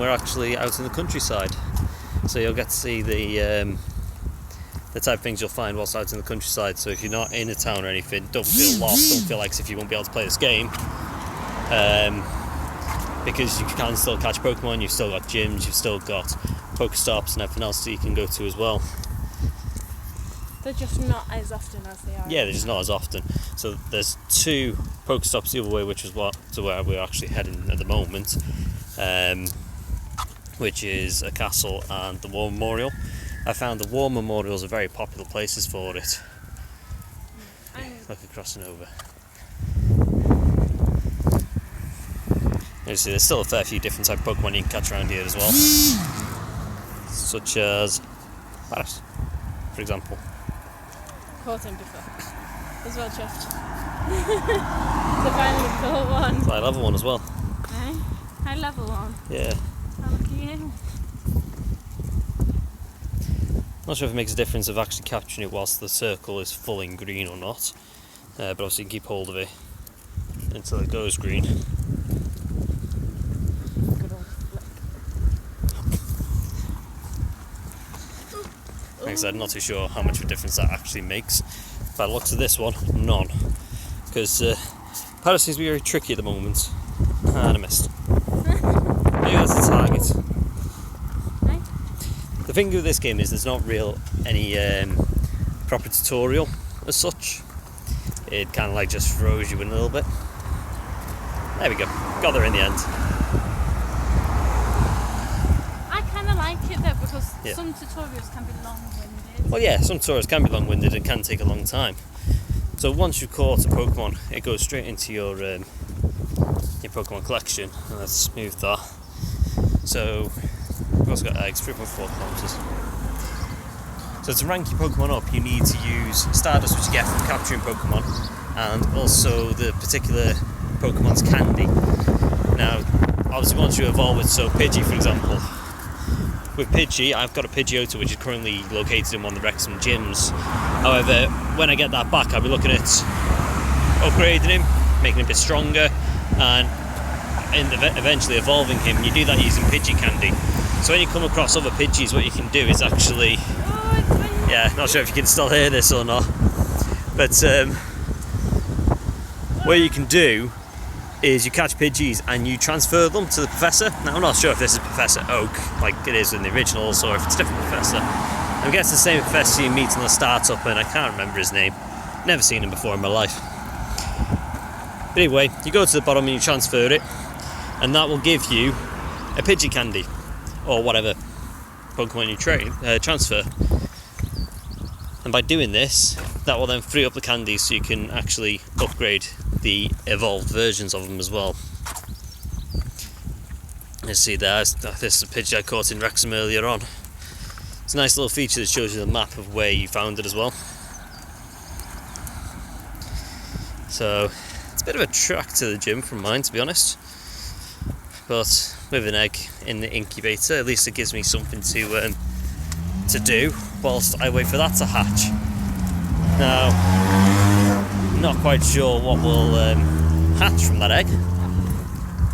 We're actually out in the countryside, so you'll get to see the type of things you'll find whilst out in the countryside. So if you're not in a town or anything, don't feel lost, don't feel like as if you won't be able to play this game, because you can still catch Pokemon. You've still got gyms, you've still got Pokéstops and everything else that you can go to as well. They're just not as often as they are. Yeah, they're just not as often. So there's 2 Pokéstops the other way, which is where we're actually heading at the moment, which is a castle and the War Memorial. I found the War Memorials are very popular places for it. Look across and over. You see, there's still a fair few different type of Pokemon you can catch around here as well, such as Paris, for example. Caught him before. As well, chuffed. To finally caught one. It's high level one as well. Eh? High level one? Yeah. Oh, look at you. Not sure if it makes a difference of actually capturing it whilst the circle is full in green or not, but obviously you can keep hold of it until it goes green. Good old flick. Like I said, not too sure how much of a difference that actually makes. By the looks of this one, none. Because Paris seems to be very tricky at the moment. And I missed. Maybe that's the target. The thing with this game is there's not any proper tutorial as such. It kind of like just throws you in a little bit. There we go, got there in the end. I kind of like it though, because some tutorials can be long-winded. Well, yeah, some tutorials can be long-winded and can take a long time. So once you've caught a Pokemon, it goes straight into your Pokemon collection. And let's move that. So we've also got eggs, 3.4 kilometers. So to rank your Pokemon up, you need to use Stardust, which you get from capturing Pokemon, and also the particular Pokemon's candy. Now, obviously once you evolve it, so Pidgey for example, with Pidgey, I've got a Pidgeotto which is currently located in one of the Wrexham gyms. However, when I get that back, I'll be looking at upgrading him, making him a bit stronger, and eventually evolving him. You do that using Pidgey candy. So when you come across other Pidgeys, what you can do is actually... yeah, not sure if you can still hear this or not, but what you can do is you catch Pidgeys and you transfer them to the Professor. Now I'm not sure if this is Professor Oak, like it is in the originals, or if it's a different Professor. I guess the same Professor you meet in the startup, and I can't remember his name. Never seen him before in my life. But anyway, you go to the bottom and you transfer it, and that will give you a Pidgey candy, or whatever Pokemon you transfer. And by doing this, that will then free up the candies so you can actually upgrade the evolved versions of them as well. You see this is a Pidgey I caught in Wrexham earlier on. It's a nice little feature that shows you the map of where you found it as well. So it's a bit of a trek to the gym from mine, to be honest. But with an egg in the incubator, at least it gives me something to do whilst I wait for that to hatch. Now, not quite sure what will hatch from that egg,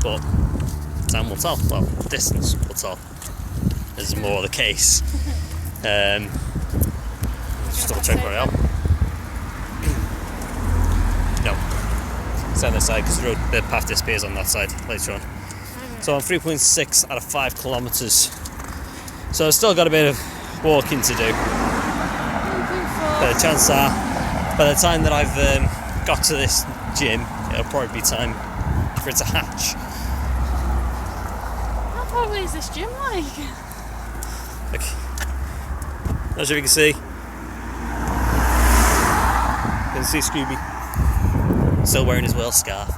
but time will tell. Well, distance will tell. This is more the case. Just double check where I am. No, it's on this side because the path disappears on that side later on. So I'm 3.6 out of 5 kilometres. So I've still got a bit of walking to do. But the chances are, by the time that I've got to this gym, it'll probably be time for it to hatch. How far away is this gym like? Look. Not sure if you can see. You can see Scooby. Still wearing his whale scarf.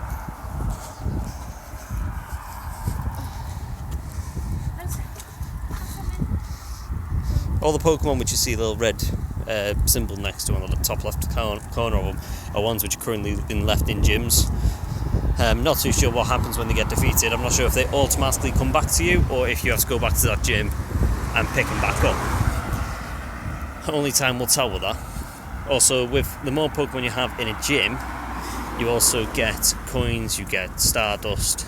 All the Pokemon which you see the little red symbol next to on the top left corner of them are ones which are currently been left in gyms. Not too sure what happens when they get defeated. I'm not sure if they automatically come back to you or if you have to go back to that gym and pick them back up. Only time will tell with that. Also, with the more Pokemon you have in a gym, you also get coins, you get Stardust,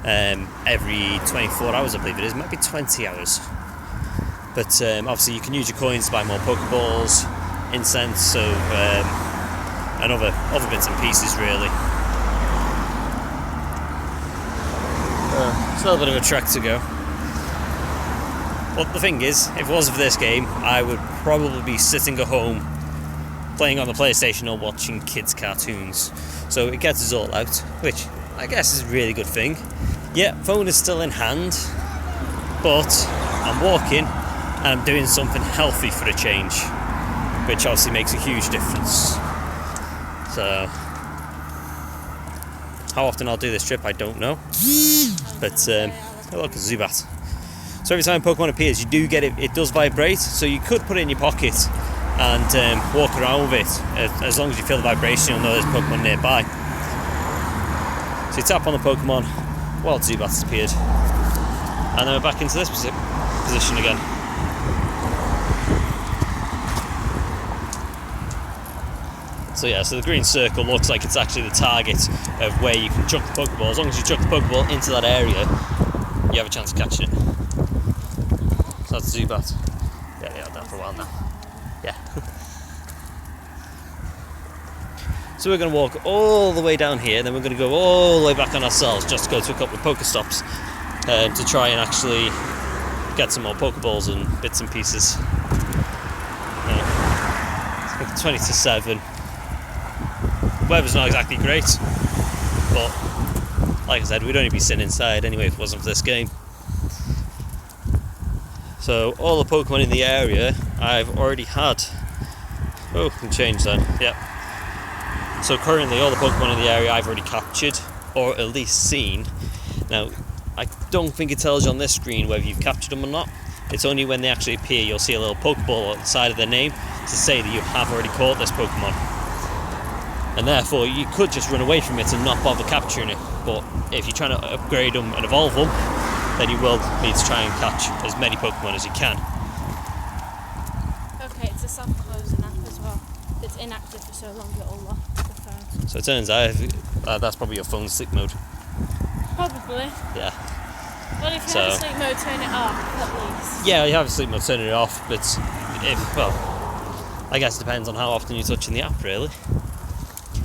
every 24 hours, I believe it is. It might be 20 hours. But obviously you can use your coins to buy more Pokeballs, incense, and other bits and pieces really. It's a little bit of a trek to go. Well, the thing is, if it wasn't for this game, I would probably be sitting at home playing on the PlayStation or watching kids' cartoons. So it gets us all out, which I guess is a really good thing. Yeah, phone is still in hand, but I'm walking and I'm doing something healthy for a change, which obviously makes a huge difference. So how often I'll do this trip, I don't know. But oh look, a Zubat. So every time Pokemon appears, you do get it. It does vibrate, so you could put it in your pocket and walk around with it. As long as you feel the vibration, you'll know there's Pokemon nearby. So you tap on the Pokemon while Zubat's appeared, and then we're back into this position again. So yeah, so the green circle looks like it's actually the target of where you can chuck the Pokeball. As long as you chuck the Pokeball into that area, you have a chance of catching it. So that's Zubat. Yeah, they had that for a while now. Yeah. So we're going to walk all the way down here, then we're going to go all the way back on ourselves just to go to a couple of Pokestops to try and actually get some more Pokeballs and bits and pieces. It's like 20 to 7. Weather's not exactly great, but like I said, we'd only be sitting inside anyway if it wasn't for this game. So all the Pokemon in the area I've already had. Oh, can change then. Yep. So currently all the Pokemon in the area I've already captured, or at least seen. Now, I don't think it tells you on this screen whether you've captured them or not. It's only when they actually appear you'll see a little Pokeball on the side of their name to say that you have already caught this Pokemon. And therefore you could just run away from it and not bother capturing it. But if you're trying to upgrade them and evolve them, then you will need to try and catch as many Pokemon as you can. Okay, it's a self-closing app as well. It's inactive for so long it'll lock the phone. So it turns out that's probably your phone's sleep mode. Probably. Yeah. Well, if you have a sleep mode, turn it off at least. Yeah, you have a sleep mode, turn it off, but I guess it depends on how often you're touching the app, really.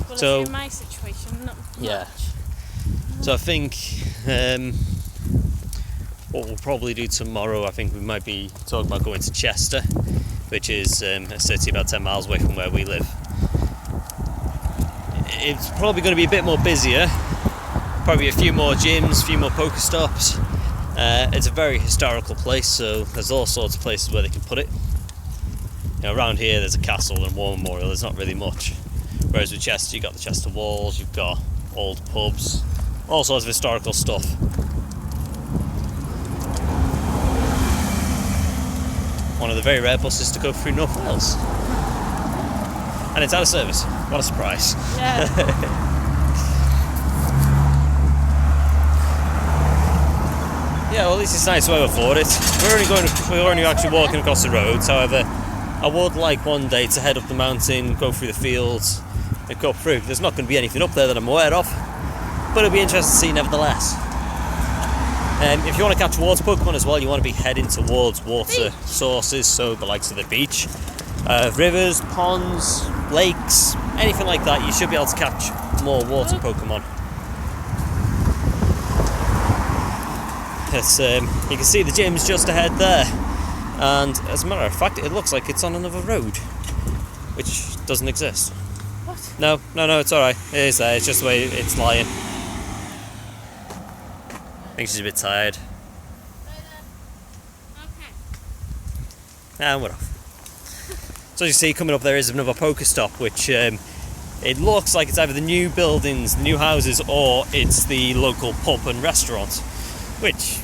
Well, so, if you're in my situation, not yeah. much. So I think what we'll probably do tomorrow, I think we might be talking about going to Chester, which is a city about 10 miles away from where we live. It's probably going to be a bit more busier, probably a few more gyms, a few more Pokestops. It's a very historical place, so there's all sorts of places where they can put it. You know, around here there's a castle and war memorial, there's not really much. Whereas with Chester, you've got the Chester walls, you've got old pubs, all sorts of historical stuff. One of the very rare buses to go through North Wales. And it's out of service. What a surprise. Yeah. Yeah, well, at least it's nice weather for it. We're only actually walking across the roads. However, I would like one day to head up the mountain, go through the fields, and go through. There's not going to be anything up there that I'm aware of, but it'll be interesting to see nevertheless. If you want to catch water Pokemon as well, you want to be heading towards water sources, so the likes of the beach, rivers, ponds, lakes, anything like that. You should be able to catch more water Pokemon. Yes, you can see the gym's just ahead there, and as a matter of fact, it looks like it's on another road, which doesn't exist. What? No, it's alright. It is there, it's just the way it's lying. I think she's a bit tired. Okay. And we're off. So as you see, coming up there is another Pokéstop, which it looks like it's either the new buildings, the new houses, or it's the local pub and restaurant. Which?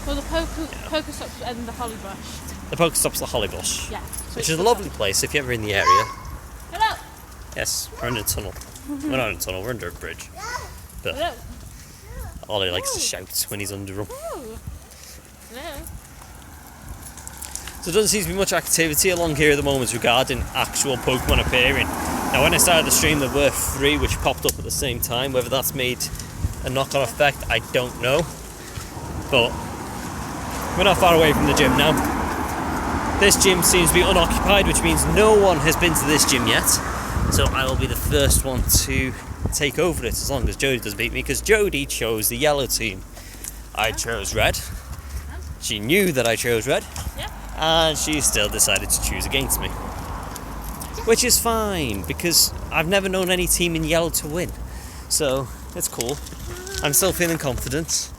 Well, the Pokéstop's and the Hollybush. The Pokéstop's the Hollybush. Yeah. Which is a lovely place if you're ever in the area. Hello! Yes, we're in a tunnel. We're not in a tunnel, we're under a bridge. But Hello! Ollie likes to shout when he's under them. Oh. Hello! So there doesn't seem to be much activity along here at the moment regarding actual Pokemon appearing. Now when I started the stream there were 3 which popped up at the same time. Whether that's made a knock-on effect, I don't know. But we're not far away from the gym now. This gym seems to be unoccupied, which means no one has been to this gym yet. So I will be the first one to take over it, as long as Jodie doesn't beat me, because Jodie chose the yellow team. I chose red. She knew that I chose red, and she still decided to choose against me. Which is fine, because I've never known any team in yellow to win. So, it's cool. I'm still feeling confident.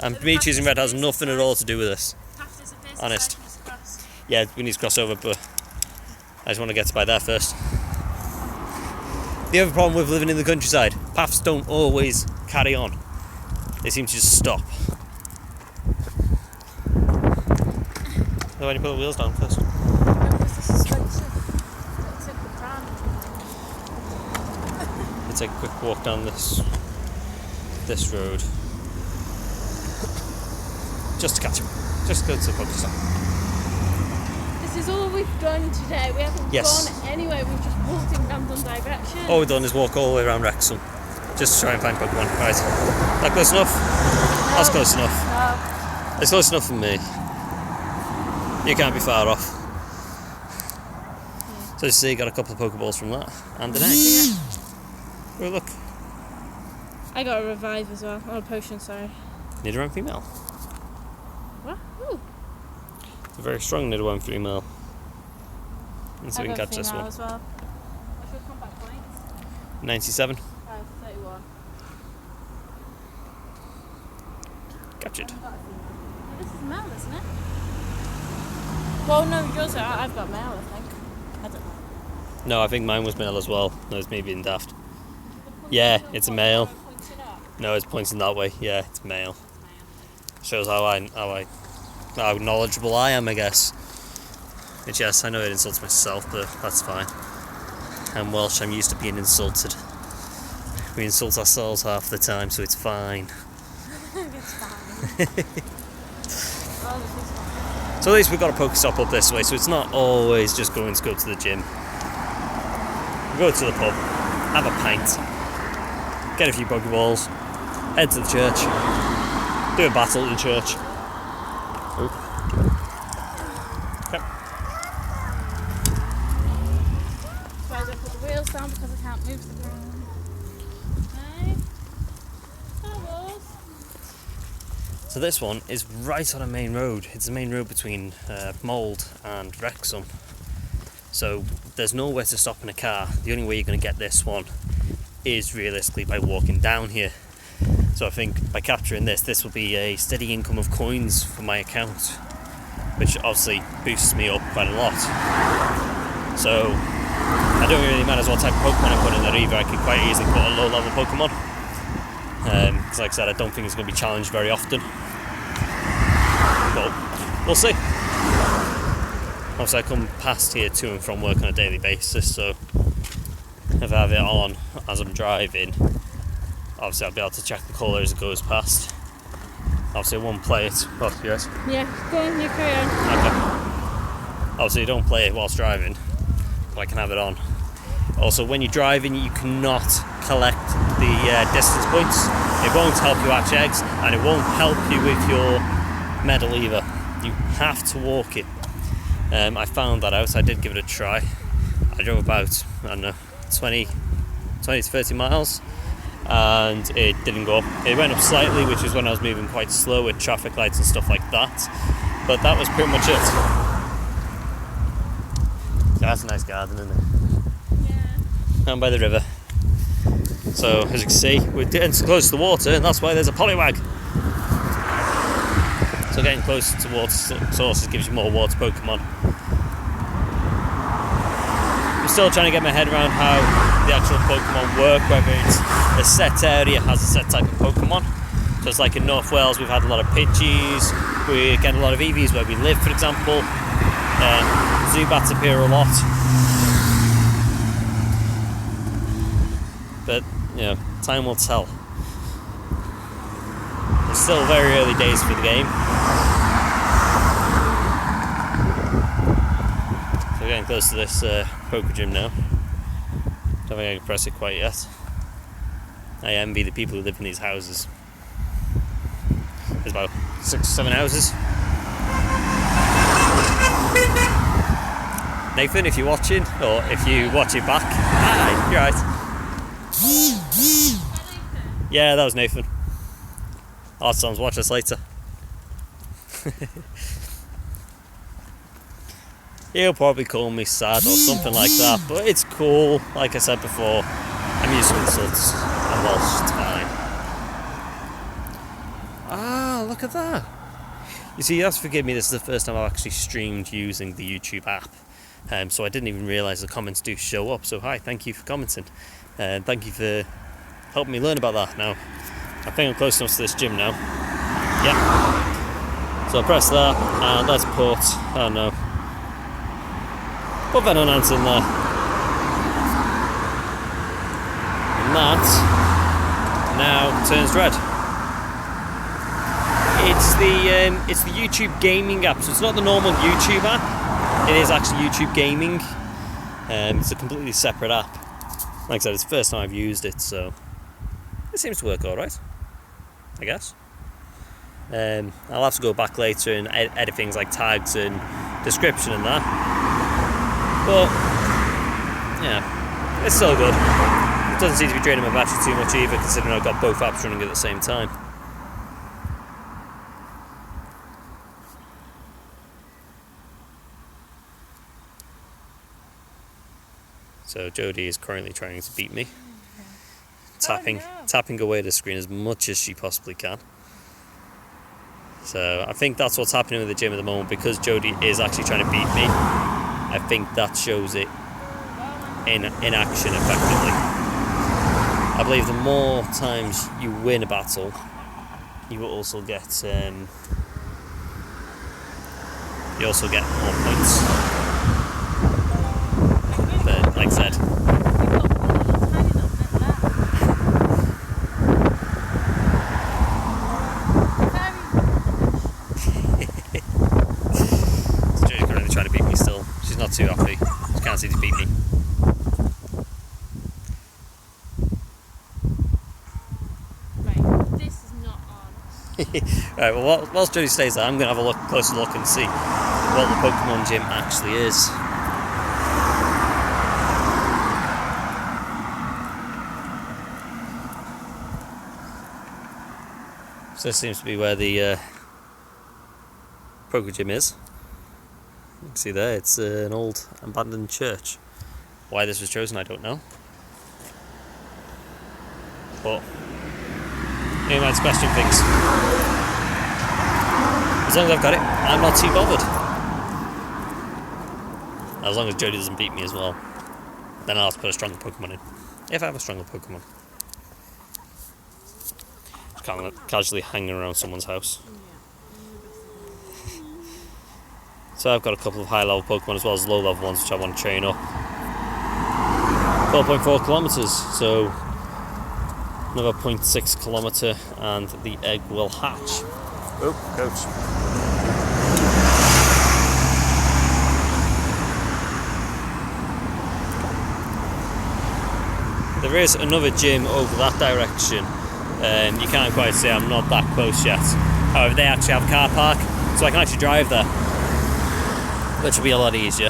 And me choosing red has nothing at all to do with this. Honest. Yeah, we need to cross over, but I just want to get to by there first. The other problem with living in the countryside, paths don't always carry on. They seem to just stop. So when you put the wheels down first. Let's take a quick walk down this road. Just to catch him. Just go to the Pokéstop. This is all we've done today. We haven't gone anywhere. We've just walked in random directions. All we've done is walk all the way around Wrexham. Just to try and find Pokemon. Right. That close enough? No. That's close enough. No. It's close enough for me. You can't be far off. So you see, got a couple of Pokeballs from that. And an egg. Oh, look. I got a revive as well. Oh, a potion, sorry. Nidoran female. What? Ooh. It's a very strong Nidoran female. Let's see if we can catch this one. As well. What's your combat points? 97. 31. Captured. This is male, isn't it? Well, no, yours are. I've got male, I think. I don't know. No, I think mine was male as well. No, it's me being daft. Yeah, it's a male. No, it's pointing that way. Yeah, it's male. Shows how knowledgeable I am, I guess. Which, yes, I know it insults myself, but that's fine. I'm Welsh. I'm used to being insulted. We insult ourselves half the time, so it's fine. It's fine. So at least we've got a Pokéstop up this way, so it's not always just going to go to the gym. We go to the pub, have a pint, get a few Pokeballs, head to the church, do a battle in the church. Oop. Okay. So I don't put the wheels down because I can't move the ground. Okay. So this one is right on a main road. It's the main road between Mold and Wrexham. So there's nowhere to stop in a car. The only way you're going to get this one is realistically by walking down here. So I think by capturing this will be a steady income of coins for my account, which obviously boosts me up quite a lot. So I don't really matter what type of Pokemon I put in there either. I could quite easily put a low level Pokemon. Because like I said, I don't think it's going to be challenged very often. But we'll see. Obviously I come past here to and from work on a daily basis, so if I have it on as I'm driving, obviously I'll be able to check the colour as it goes past. Obviously I won't play it. Oh, yes? Yeah, go on, you carry on. Okay. Obviously you don't play it whilst driving, but I can have it on. Also, when you're driving, you cannot collect the distance points. It won't help you hatch eggs, and it won't help you with your medal either. You have to walk it. I found that out. I did give it a try. I drove about, I don't know, 20 to 30 miles, and it didn't go up. It went up slightly, which is when I was moving quite slow with traffic lights and stuff like that. But that was pretty much it. That's a nice garden, isn't it? Down by the river. So as you can see, we're getting close to the water, and that's why there's a Poliwag. So getting closer to water sources gives you more water Pokemon. I'm still trying to get my head around how the actual Pokemon work, whether it's a set area has a set type of Pokemon. So it's like in North Wales we've had a lot of Pidgeys, we get a lot of Eevees where we live, for example. Zubats appear a lot. But, you know, time will tell. It's still very early days for the game. So we're getting close to this Poké Gym now. Don't think I can press it quite yet. I envy the people who live in these houses. There's about 6 or 7 houses. Nathan, if you're watching, or if you watch it back, hi, you're right. Yeah, that was Nathan. I'll have to watch this later. He'll probably call me sad or something like that, but it's cool. Like I said before, I'm used to insults. I'm Welsh, it's fine. Ah, look at that. You see, you have to forgive me, this is the first time I've actually streamed using the YouTube app. So I didn't even realise the comments do show up. So hi, thank you for commenting. Thank you for helping me learn about that. Now, I think I'm close enough to this gym now. Yep. So I press that, and let's put, oh no. Put Venonance in there. And that now turns red. It's the YouTube gaming app, so it's not the normal YouTube app. It is actually YouTube gaming. It's a completely separate app. Like I said, it's the first time I've used it, so it seems to work alright, I guess. I'll have to go back later and edit things like tags and description and that. But yeah, it's still good. It doesn't seem to be draining my battery too much either, considering I've got both apps running at the same time. So Jodie is currently trying to beat me, tapping away the screen as much as she possibly can. So I think that's what's happening with the gym at the moment, because Jodie is actually trying to beat me. I think that shows it in action effectively. I believe the more times you win a battle, you will also get more points. But like I said, Jodie's currently trying to beat me still. She's not too happy. She can't seem to beat me. Right, this is not on. Right, well, whilst Jodie stays there, I'm going to have a closer look and see what the Pokemon gym actually is. So this seems to be where the Poké Gym is. You can see there, it's an old abandoned church. Why this was chosen, I don't know. But anyway, let's question things. As long as I've got it, I'm not too bothered. As long as Jodie doesn't beat me as well, then I'll have to put a stronger Pokemon in. If I have a stronger Pokemon. Kind of casually hanging around someone's house. So I've got a couple of high level Pokemon as well as low level ones which I want to train up. 12.4 kilometres, so another 0.6 kilometre and the egg will hatch. Oh, coach. There is another gym over that direction. You can't quite see, I'm not that close yet. However, they actually have a car park, so I can actually drive there, which will be a lot easier.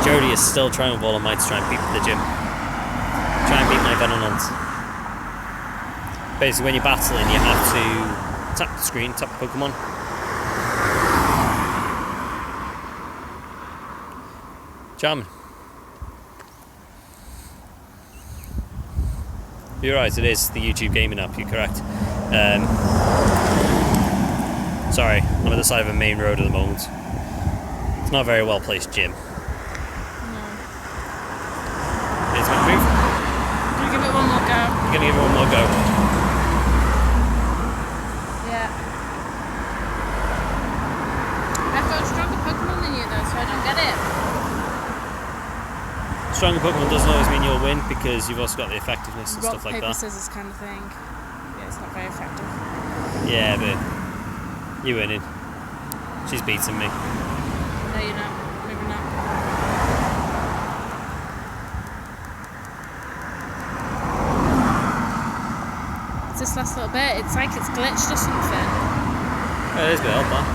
Jodie is still trying with all her might to try and beat the gym. Try and beat my Venonant. Basically, when you're battling, you have to tap the screen, tap the Pokemon. Charming. You're right, it is the YouTube gaming app, you're correct. Sorry, I'm at the side of a main road at the moment. It's not a very well placed gym. No. It's going to move. Gonna give it one more go. You're going to give it one more go. Yeah. I've got a stronger Pokemon than you though, so I don't get it. Stronger Pokemon doesn't always mean you'll win, because you've also got the effectiveness and Rock, stuff like paper, that. scissors kind of thing. Yeah, it's not very effective. Yeah, but you're winning. She's beating me. No, you're not. Maybe not. this last little bit. It's like it's glitched or something. Yeah, it is a bit odd, that.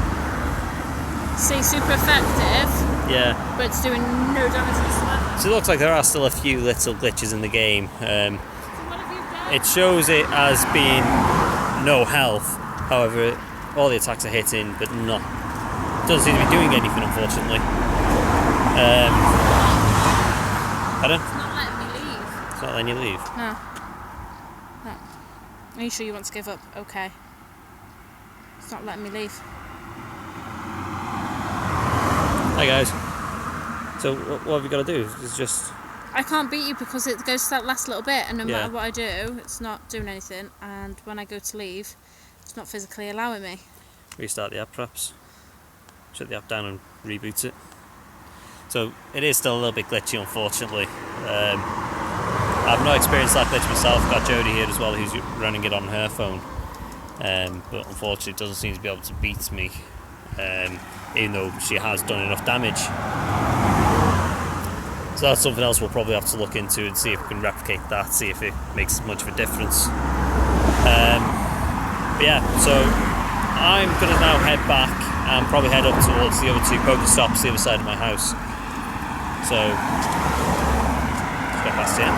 See, super effective. Yeah. But it's doing no damage whatsoever. So it looks like there are still a few little glitches in the game. So what have you done? It shows it as being no health. However, all the attacks are hitting, but not. Doesn't seem to be doing anything, unfortunately. Pardon? It's not letting me leave. It's not letting you leave. No. Are you sure you want to give up? Okay. It's not letting me leave. Hi guys. So what have you got to do? It's just... I can't beat you because it goes to that last little bit, and no Yeah. matter what I do, it's not doing anything. And when I go to leave, it's not physically allowing me. Restart the app perhaps. Shut the app down and reboot it. So it is still a little bit glitchy, unfortunately. I've not experienced that glitch myself. I've got Jodie here as well, who's running it on her phone. But unfortunately, it doesn't seem to be able to beat me, even though she has done enough damage. So that's something else we'll probably have to look into and see if we can replicate that, see if it makes much of a difference. But yeah, so I'm going to now head back and probably head up towards the other two Pokestops, the other side of my house. So, let's get past here.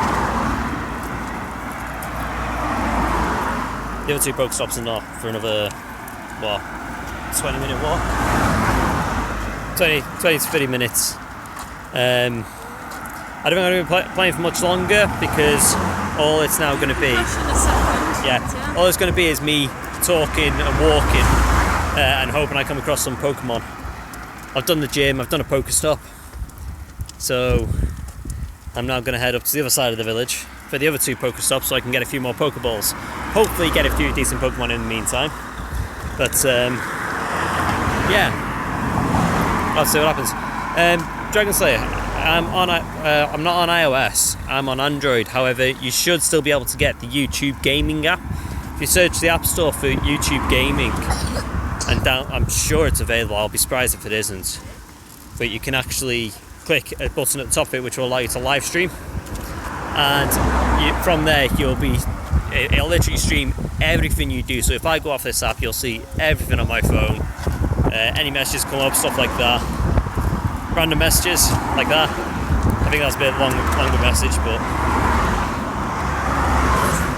The other two Pokestops are not for another, 20-minute walk? 20 to 30 minutes. I don't think I'm going to be playing for much longer because all it's now going to be... Yeah, all it's going to be is me talking and walking and hoping I come across some Pokemon. I've done the gym, I've done a Pokéstop, so I'm now going to head up to the other side of the village for the other two Pokéstops so I can get a few more Pokeballs. Hopefully get a few decent Pokemon in the meantime. But yeah, I'll see what happens. Dragon Slayer, I'm not on iOS, I'm on Android. However, you should still be able to get the YouTube Gaming app. If you search the App Store for YouTube Gaming, and I'm sure it's available, I'll be surprised if it isn't. But you can actually click a button at the top of it which will allow you to live stream. And from there it'll literally stream everything you do. So if I go off this app, you'll see everything on my phone. Any messages come up, stuff like that. Random messages like that. I think that's a bit longer message, but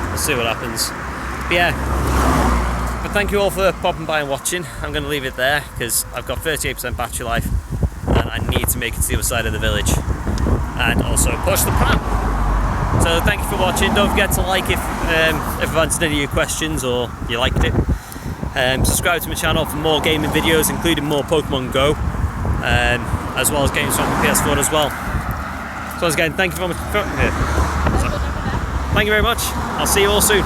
we'll see what happens. But yeah, but thank you all for popping by and watching. I'm going to leave it there because I've got 38% battery life and I need to make it to the other side of the village and also push the pram. So thank you for watching. Don't forget to like if I've answered any of your questions or you liked it. Subscribe to my channel for more gaming videos, including more Pokemon Go, as well as games from the PS4 as well. So once again, thank you very much. Thank you very much. I'll see you all soon.